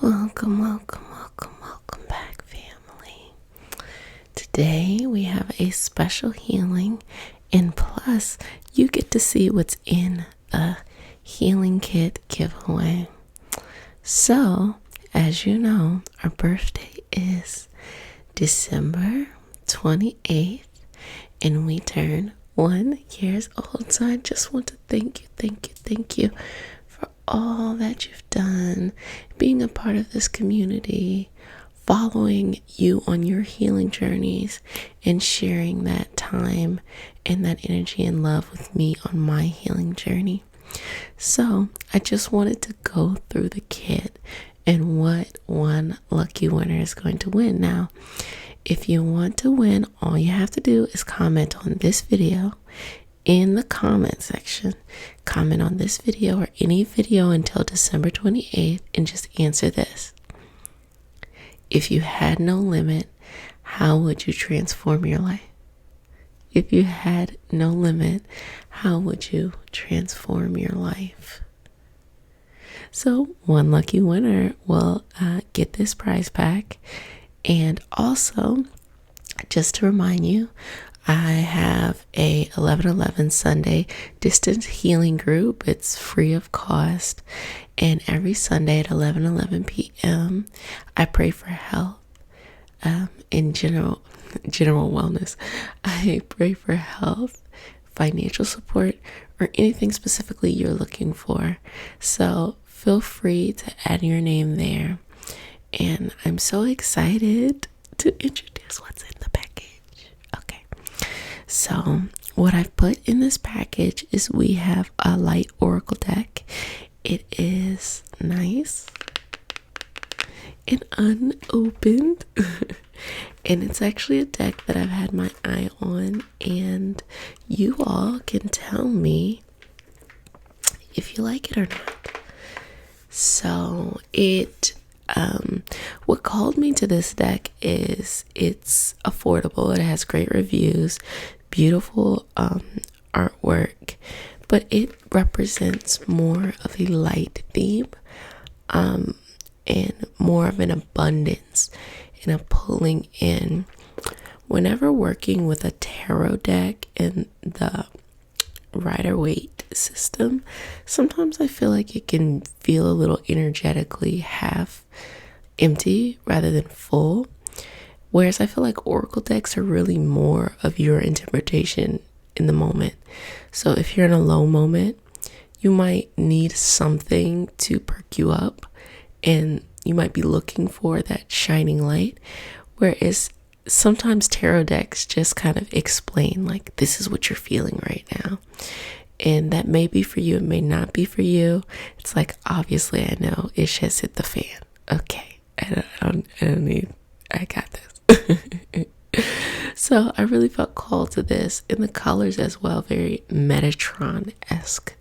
Welcome, welcome, welcome, welcome back, family. Today we have a special healing, and plus, you get to see what's in a healing kit giveaway. So, as you know, our birthday is December 28th, and we turn 1 year old. So I just want to thank you for all that you've done, being a part of this community, following you on your healing journeys, and sharing that time and that energy and love with me on my healing journey. So I just wanted to go through the kit and what one lucky winner is going to win. Now, if you want to win, all you have to do is comment on this video in the comment section. Comment on this video or any video until December 28th and just answer this. If you had no limit, how would you transform your life? If you had no limit, how would you transform your life? So one lucky winner will get this prize pack. And also, just to remind you, I have a 11/11 Sunday distance healing group. It's free of cost. And every Sunday at 11:11 p.m., I pray for health in general wellness. I pray for health, financial support, or anything specifically you're looking for. So feel free to add your name there. And I'm so excited to introduce what's in the package. Okay, so what I've put in this package is we have a light oracle deck. It is nice and unopened. And it's actually a deck that I've had my eye on. And you all can tell me if you like it or not. So what called me to this deck is it's affordable. It has great reviews, beautiful artwork, but it represents more of a light theme and more of an abundance and a pulling in. Whenever working with a tarot deck in the Rider-Waite system, sometimes I feel like it can feel a little energetically half empty rather than full, whereas I feel like oracle decks are really more of your interpretation in the moment. So if you're in a low moment, you might need something to perk you up, and you might be looking for that shining light, whereas sometimes tarot decks just kind of explain, like, this is what you're feeling right now. And that may be for you, it may not be for you. It's like, obviously, I know it just hit the fan. Okay, I got this. So I really felt called to this. And the colors as well, very Metatron-esque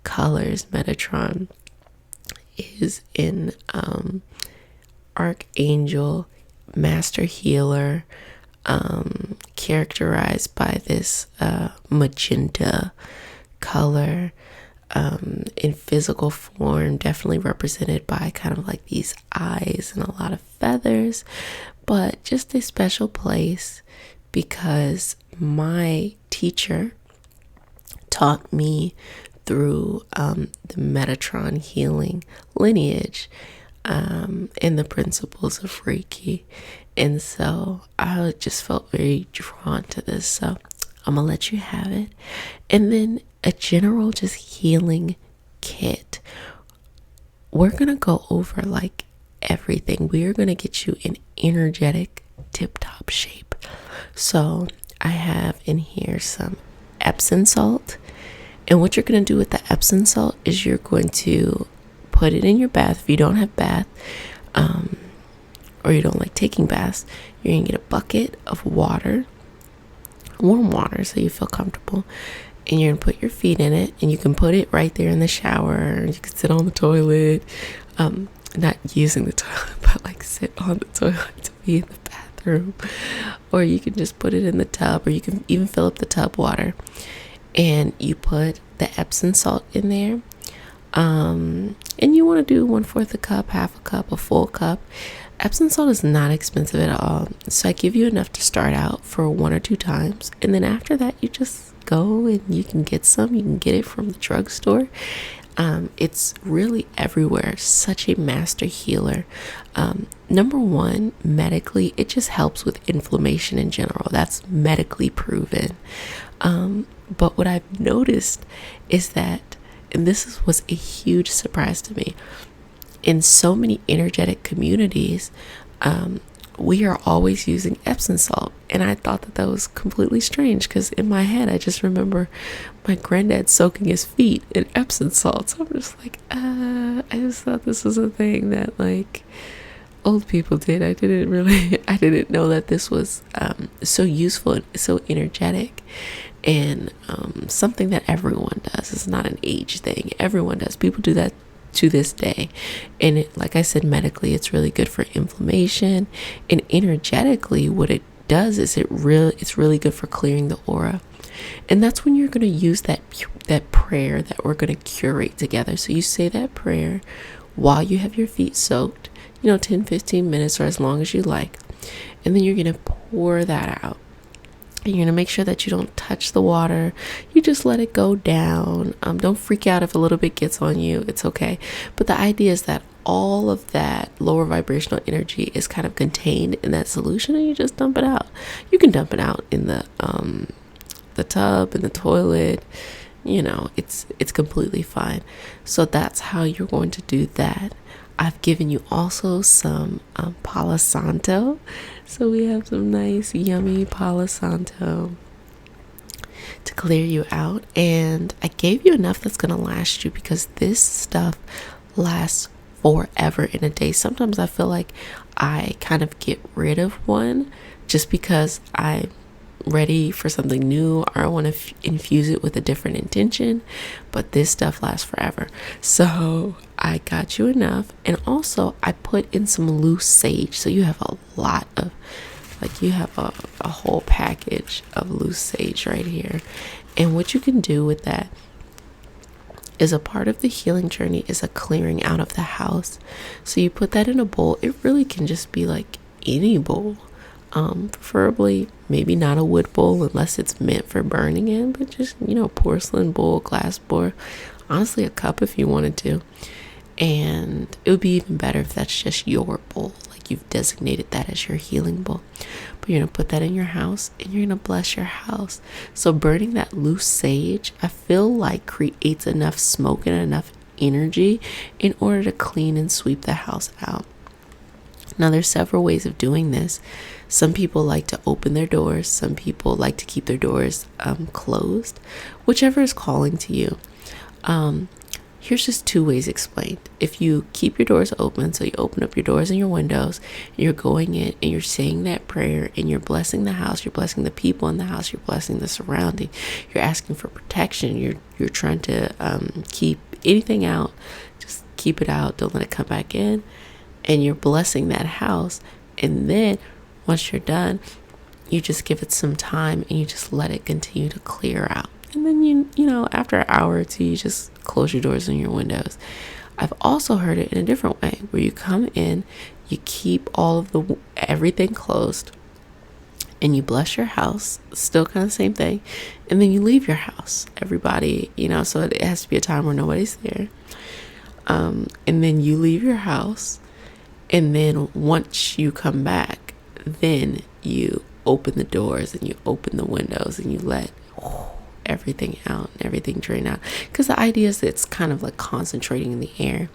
colors. Metatron is in Archangel, Master Healer, characterized by this magenta color, in physical form, definitely represented by kind of like these eyes and a lot of feathers, but just a special place because my teacher taught me through the Metatron healing lineage and the principles of Reiki. And so I just felt very drawn to this. So I'm going to let you have it. And then a general just healing kit. We're going to go over like everything. We are going to get you in energetic tip-top shape. So I have in here some Epsom salt. And what you're going to do with the Epsom salt is you're going to put it in your bath. If you don't have bath, or you don't like taking baths, you're going to get a bucket of water, warm water, so you feel comfortable. And you're going to put your feet in it, and you can put it right there in the shower. You can sit on the toilet, not using the toilet, but like sit on the toilet to be in the bathroom. Or you can just put it in the tub, or you can even fill up the tub water. And you put the Epsom salt in there. And you want to do 1/4 a cup, half a cup, a full cup. Epsom salt is not expensive at all. So I give you enough to start out for 1 or 2 times. And then after that, you just go and you can get some. You can get it from the drugstore. It's really everywhere. Such a master healer. Number one, medically, it just helps with inflammation in general. That's medically proven. But what I've noticed is that, and was a huge surprise to me, in so many energetic communities, we are always using Epsom salt. And I thought that was completely strange, because in my head, I just remember my granddad soaking his feet in Epsom salt. So I'm just like, I just thought this was a thing that like old people did. I didn't know that this was so useful and so energetic, and something that everyone does. It's not an age thing. Everyone does. People do that to this day. And it, like I said, medically, it's really good for inflammation, and energetically, what it does is it's really good for clearing the aura. And that's when you're going to use that prayer that we're going to curate together. So you say that prayer while you have your feet soaked, 10-15 minutes, or as long as you like. And then you're going to pour that out. And you're going to make sure that you don't touch the water. You just let it go down. Don't freak out if a little bit gets on you. It's okay. But the idea is that all of that lower vibrational energy is kind of contained in that solution, and you just dump it out. You can dump it out in the tub, in the toilet. It's completely fine. So that's how you're going to do that. I've given you also some Palo Santo. So we have some nice, yummy Palo Santo to clear you out. And I gave you enough that's going to last you, because this stuff lasts forever in a day. Sometimes I feel like I kind of get rid of one just because I'm ready for something new, or I want to infuse it with a different intention. But this stuff lasts forever. So I got you enough. And also I put in some loose sage. So you have a lot of, you have a whole package of loose sage right here. And what you can do with that is, a part of the healing journey is a clearing out of the house. So you put that in a bowl. It really can just be like any bowl. Preferably maybe not a wood bowl unless it's meant for burning in, but just, porcelain bowl, glass bowl, honestly a cup if you wanted to. And it would be even better if that's just your bowl, like you've designated that as your healing bowl. But you're going to put that in your house, and you're going to bless your house. So burning that loose sage, I feel like, creates enough smoke and enough energy in order to clean and sweep the house out. Now, there's several ways of doing this. Some people like to open their doors. Some people like to keep their doors closed, whichever is calling to you. Here's just 2 ways explained. If you keep your doors open, so you open up your doors and your windows, you're going in and you're saying that prayer, and you're blessing the house, you're blessing the people in the house, you're blessing the surrounding, you're asking for protection, you're trying to keep anything out, just keep it out, don't let it come back in, and you're blessing that house. And then once you're done, you just give it some time, and you just let it continue to clear out. And then after an hour or 2, you just close your doors and your windows. I've also heard it in a different way, where you come in, you keep all of everything closed, and you bless your house, still kind of the same thing, and then you leave your house. Everybody, so it has to be a time where nobody's there. And then you leave your house, and then once you come back, then you open the doors and you open the windows, and you let everything out, everything drain out. Because the idea is that it's kind of like concentrating in the air.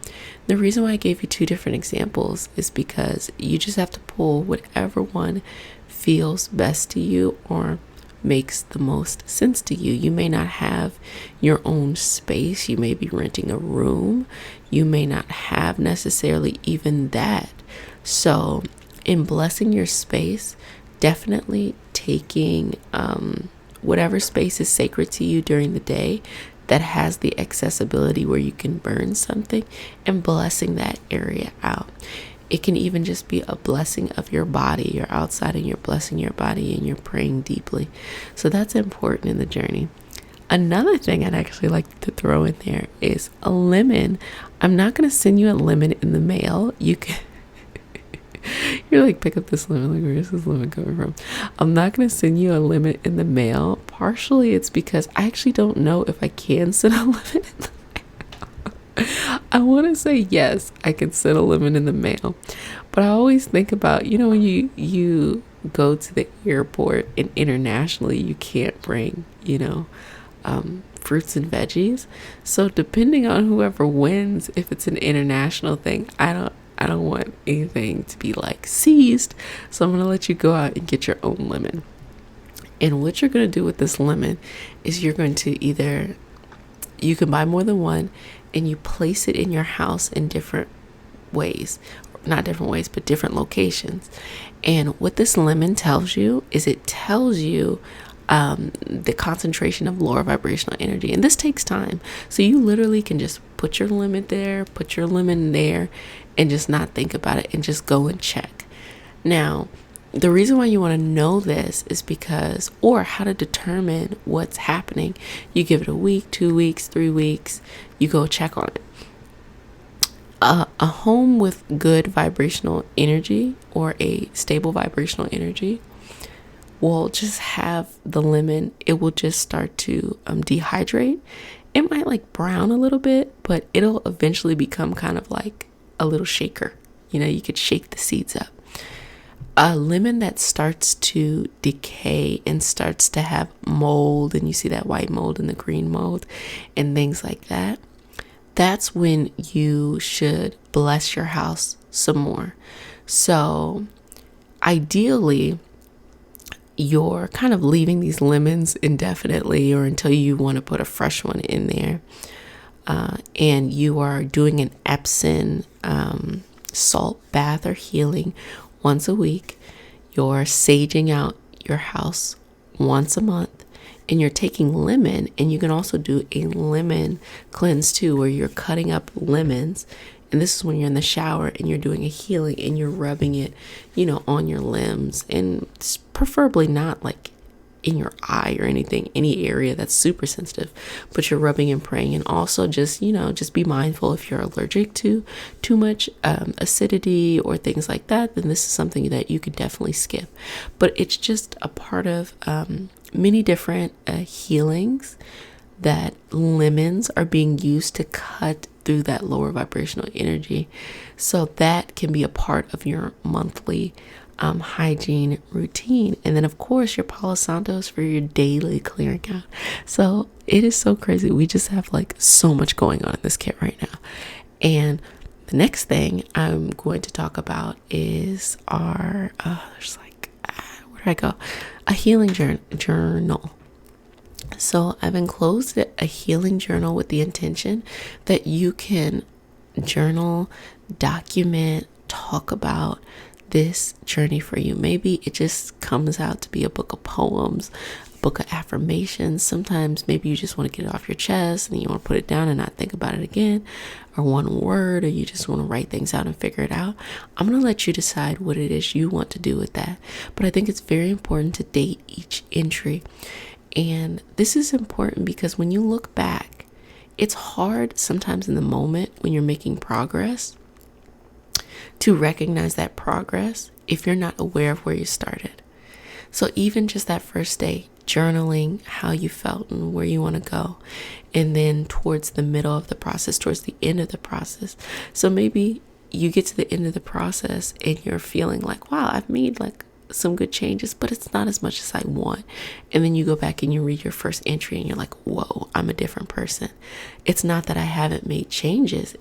The reason why I gave you 2 different examples is because you just have to pull whatever one feels best to you or makes the most sense to you. You may not have your own space. You may be renting a room. You may not have necessarily even that. So in blessing your space, definitely taking whatever space is sacred to you during the day that has the accessibility where you can burn something, and blessing that area out. It can even just be a blessing of your body. You're outside and you're blessing your body and you're praying deeply. So that's important in the journey. Another thing I'd actually like to throw in there is a lemon. I'm not going to send you a lemon in the mail. You can you're like, pick up this lemon. Like, where's this lemon coming from? I'm not going to send you a lemon in the mail. Partially, it's because I actually don't know if I can send a lemon in the mail. I want to say yes, I can send a lemon in the mail. But I always think about, when you go to the airport and internationally, you can't bring, fruits and veggies. So depending on whoever wins, if it's an international thing, I don't want anything to be like seized. So I'm going to let you go out and get your own lemon. And what you're going to do with this lemon is you're going to you can buy more than one and you place it in your house in different ways. Not different ways, but different locations. And what this lemon tells you is it tells you the concentration of lower vibrational energy. And this takes time. So you literally can just put your lemon there, put your lemon there, and just not think about it and just go and check. Now, the reason why you want to know this is because, or how to determine what's happening, you give it a week, 2 weeks, 3 weeks, you go check on it. A home with good vibrational energy or a stable vibrational energy will just have the lemon. It will just start to dehydrate. It might like brown a little bit, but it'll eventually become kind of like a little shaker. You could shake the seeds up. A lemon that starts to decay and starts to have mold, and you see that white mold and the green mold and things like that, that's when you should bless your house some more. So ideally, you're kind of leaving these lemons indefinitely or until you want to put a fresh one in there. And you are doing an Epsom salt bath or healing once a week. You're saging out your house once a month. And you're taking lemon, and you can also do a lemon cleanse too, where you're cutting up lemons. And this is when you're in the shower and you're doing a healing and you're rubbing it, on your limbs, and preferably not like in your eye or anything, any area that's super sensitive, but you're rubbing and praying. And also just be mindful if you're allergic to too much acidity or things like that, then this is something that you could definitely skip. But it's just a part of many different healings that lemons are being used to cut through that lower vibrational energy. So that can be a part of your monthly hygiene routine. And then of course your Palo Santos for your daily clearing out. So it is so crazy. We just have like so much going on in this kit right now. And the next thing I'm going to talk about is our where did I go? A healing journal. So I've enclosed a healing journal with the intention that you can journal, document, talk about this journey for you. Maybe it just comes out to be a book of poems, a book of affirmations. Sometimes maybe you just want to get it off your chest and you want to put it down and not think about it again, or one word, or you just want to write things out and figure it out. I'm going to let you decide what it is you want to do with that. But I think it's very important to date each entry. And this is important because when you look back, it's hard sometimes in the moment when you're making progress to recognize that progress if you're not aware of where you started. So even just that first day, journaling how you felt and where you want to go. And then towards the middle of the process, towards the end of the process. So maybe you get to the end of the process and you're feeling like, wow, I've made like some good changes, but it's not as much as I want. And then you go back and you read your first entry and you're like, whoa, I'm a different person. It's not that I haven't made changes,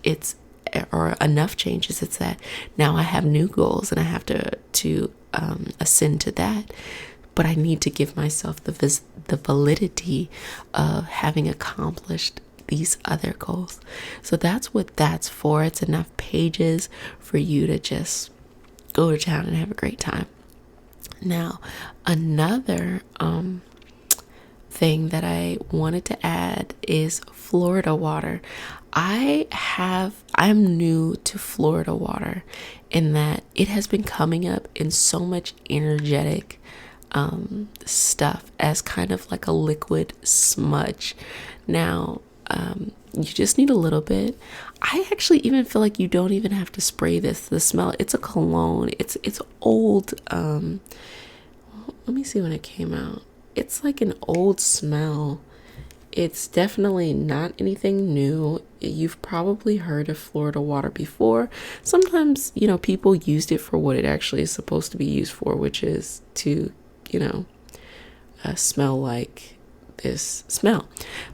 or enough changes. It's that now I have new goals and I have to ascend to that. But I need to give myself the validity of having accomplished these other goals. So that's what that's for. It's enough pages for you to just go to town and have a great time. Now, another thing that I wanted to add is Florida water. I'm new to Florida water in that it has been coming up in so much energetic stuff as kind of like a liquid smudge. Now, you just need a little bit. I actually even feel like you don't even have to spray this. The smell, it's a cologne. It's old. Let me see when it came out. It's like an old smell. It's definitely not anything new. You've probably heard of Florida water before. Sometimes, people used it for what it actually is supposed to be used for, which is to, smell like this smell.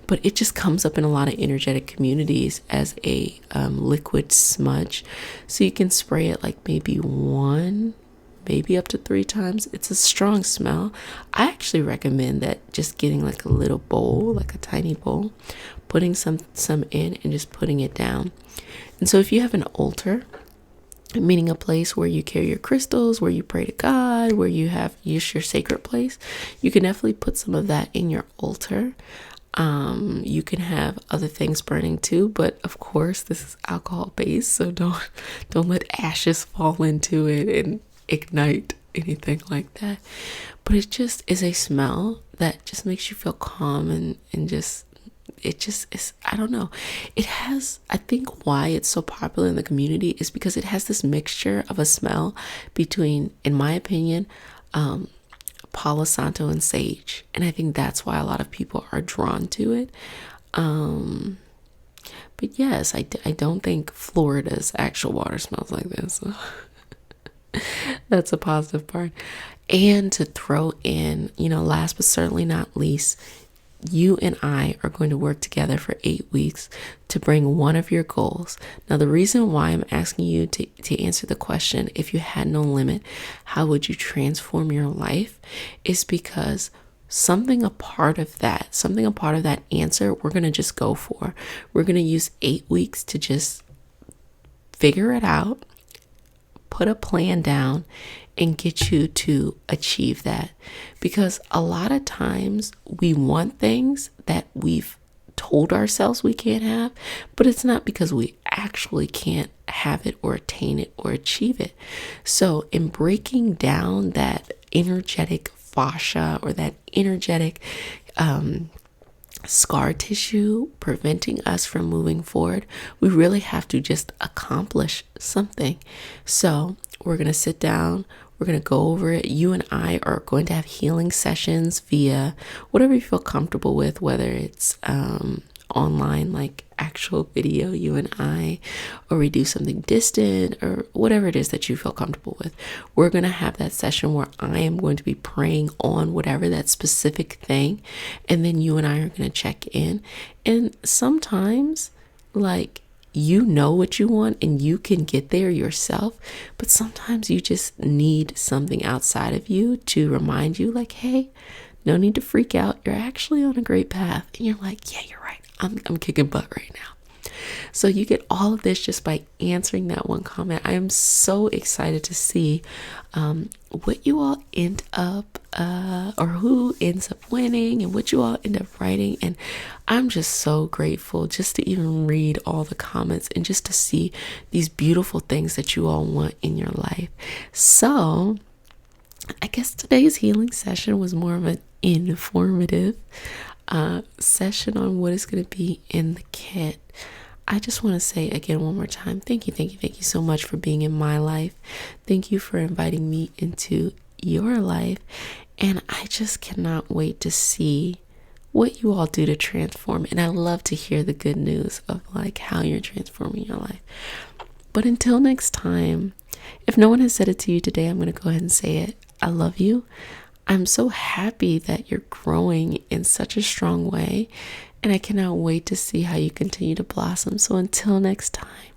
But it just comes up in a lot of energetic communities as a liquid smudge. So you can spray it like maybe up to 3 times. It's a strong smell. I actually recommend that just getting like a little bowl, like a tiny bowl, putting some in and just putting it down. And so if you have an altar, meaning a place where you carry your crystals, where you pray to God, where you have your sacred place, you can definitely put some of that in your altar. You can have other things burning too, but of course this is alcohol based, so don't let ashes fall into it and ignite anything like that. But it just is a smell that just makes you feel calm and just it just is. I don't know, it has, I think why it's so popular in the community is because it has this mixture of a smell between, in my opinion, Palo Santo and sage, and I think that's why a lot of people are drawn to it. But yes, I don't think Florida's actual water smells like this, so that's a positive part. And to throw in, last but certainly not least, you and I are going to work together for 8 weeks to bring one of your goals. Now, the reason why I'm asking you to answer the question, if you had no limit, how would you transform your life, is because something a part of that answer, we're going to just go for. We're going to use 8 weeks to just figure it out, put a plan down, and get you to achieve that. Because a lot of times we want things that we've told ourselves we can't have, but it's not because we actually can't have it or attain it or achieve it. So in breaking down that energetic fascia or that energetic scar tissue preventing us from moving forward, we really have to just accomplish something. So we're going to sit down, we're going to go over it. You and I are going to have healing sessions via whatever you feel comfortable with, whether it's online, like actual video, you and I, or we do something distant, or whatever it is that you feel comfortable with. We're going to have that session where I am going to be praying on whatever that specific thing, and then you and I are going to check in. And sometimes, like, you know what you want and you can get there yourself, but sometimes you just need something outside of you to remind you, like, hey, no need to freak out, you're actually on a great path. And you're like, yeah, you're right, I'm kicking butt right now. So you get all of this just by answering that one comment. I am so excited to see what you all end up or who ends up winning and what you all end up writing. And I'm just so grateful just to even read all the comments and just to see these beautiful things that you all want in your life. So I guess today's healing session was more of an informative session on what is going to be in the kit. I just want to say again one more time, thank you so much for being in my life. Thank you for inviting me into your life. And I just cannot wait to see what you all do to transform. And I love to hear the good news of like how you're transforming your life. But until next time, if no one has said it to you today, I'm going to go ahead and say it. I love you. I'm so happy that you're growing in such a strong way, and I cannot wait to see how you continue to blossom. So until next time.